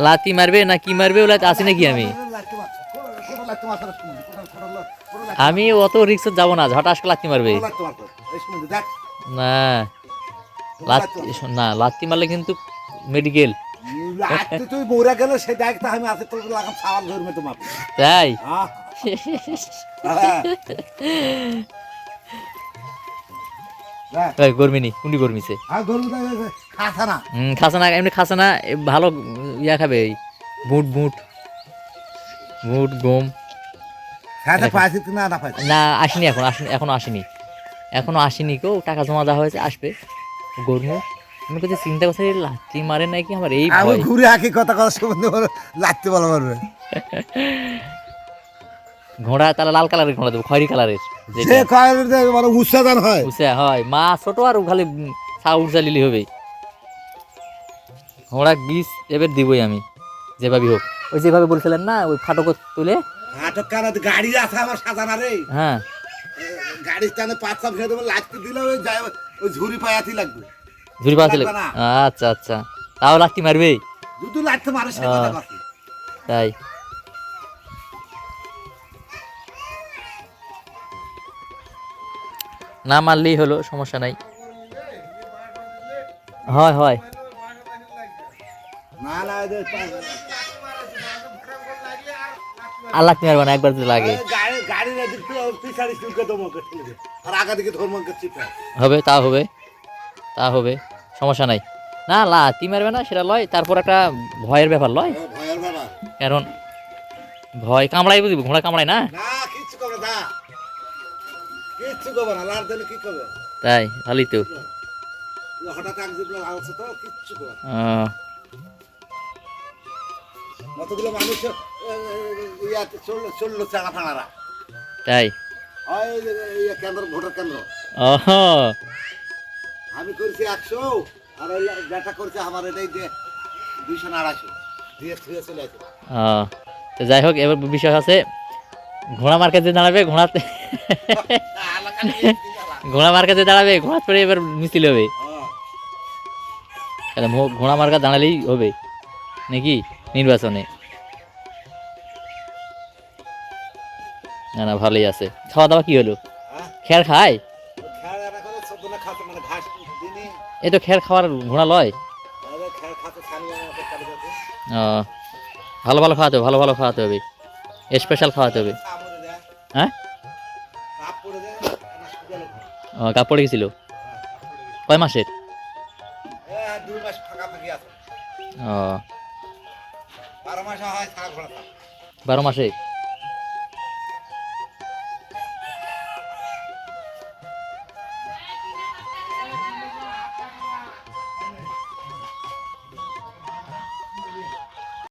লাতি মারবে না কি মারবে ওলা আছি নাকি আমি আমি অত রিক্স যাব না হঠাৎ করে লাতি মারবে না না লাতি মারলে কিন্তু মেডিকেল তুই মরে গেলে সে দেখ আমি আছে তোর লাগাম সাওয়াল ধরবে তোমার তাই গরমিনি কুন্ডি গরমিছে খাসানা এমনি খাসানা ভালো ইয়া খাবে বুট বুট বুট গম না আসেনি এখনো আসেনি কেউ টাকা জমা দেওয়া হয়েছে আসবে গরমু আমি কোথায় চিন্তা করছি লাত্তি মারে নাকি আমার এই ঘুরে হাকি কথা লাত্তি বলা পারবে ঘোড়া তাহলে লাল কালারের ঘোড়া দেবো খয়রি কালারের হয় মা ছোট আর খালি ছা উর্জা লিলি হবে ঘোড়া বীজ এবার দিবই আমি যেভাবে হোক ওই যেভাবে বলছিলেন না ওই ফাটক তুলে গাড়ি আছে আমার সাজানা রে হ্যাঁ গাড়ির টানে পাঁচটা ফেলে দেবো লাত্তি দিলে ওই ঝুড়ি পায়াতি লাগবে ঝুড়ি পাওয়া আচ্ছা আচ্ছা তাও লাত্তি মারবে দুটো লাত্তি মারে তাই না মারলেই হলো সমস্যা নাই হয় হয় আল্লাহ তুমি মারবা না একবার যদি লাগে হবে তা হবে সমস্যা নাই না লাতি মারবে না সেটা লয় তারপর একটা ভয়ের ব্যাপার লয় কারণ ভয় কামড়াই বুঝবি ঘোড়া কামড়ায় না তাই ভালোই তো তাই ভোটার কেন্দ্র আমি করছি 100 আর ওই যেটা করছে আমার এটাই 200 না 250 দিয়ে চলে আসে তো যাই হোক এবার বিষয় আছে ঘোড়া মার্কেটে দাঁড়াবে ঘোড়াতে ঘোড়া মার্কেটে দাঁড়াবে ঘোড়া পরে এবার মিছিল হবে ঘোড়া মার্কা দাঁড়ালেই হবে নাকি নির্বাচনে না না ভালোই আছে খাওয়া দাওয়া কি হলো খের খায় এই তো খের খাওয়ার ঘোড়া লয় ভালো খাওয়াতে হবে ভালো খাওয়াতে হবে স্পেশাল খাওয়াতে হবে হ্যাঁ কাপ পড়ে গেছিল কয় মাসের 12 মাসে